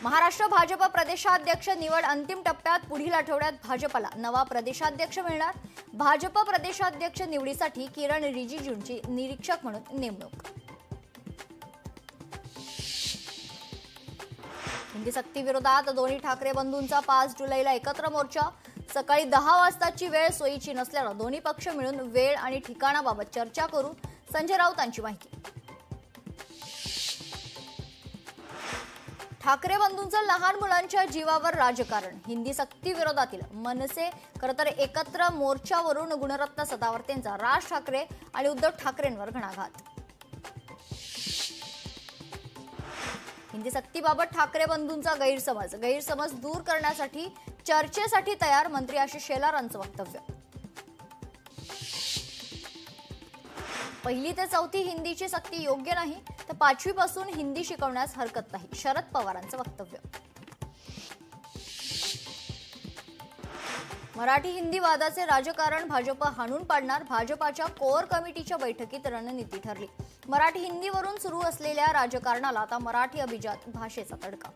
महाराष्ट्र भाजप प्रदेशाध्यक्ष निवड अंतिम टप्प्यात। पुढील आठवड्यात भाजपला नवा प्रदेशाध्यक्ष मिळणार। भाजप प्रदेशाध्यक्ष निवडीसाठी किरण रिजिजूंची निरीक्षक म्हणून नेमणूक। हिंदी सक्ती विरोधात दोन्ही ठाकरे बंधूंचा 5 जुलैला एकत्र मोर्चा। सकाळी 10 वाजताची वेळ सोयीची नसल्यानं दोन्ही पक्ष मिळून वेळ आणि ठिकाणाबाबत चर्चा करू, संजय राऊतांची माहिती। ठाकरे बंधूंचं लहान मुलांच्या जीवावर राजकारण। हिंदी सक्ती विरोधातील मनसे खरंतर एकत्र मोर्चावरून गुणरत्न सदावर्तेंचा राज ठाकरे आणि उद्धव ठाकरेंवर घणाघात। हिंदी सक्तीबाबत ठाकरे बंधूंचा गैरसमज दूर करण्यासाठी चर्चेसाठी तयार, मंत्री आशिष शेलारांचं वक्तव्य। 1ली ते 4थी हिंदीची सक्ती योग्य नाही, तर 5वी पासून हिंदी शिकवण्यास हरकत नाही, शरद पवारांचं वक्तव्य। मराठी हिंदी वादाचे राजकारण भाजप हाणून पाडणार। भाजपाच्या कोर कमिटीच्या बैठकीत रणनीती ठरली। मराठी हिंदीवरून सुरू असलेल्या राजकारणाला आता मराठी अभिजात भाषेचा तडका।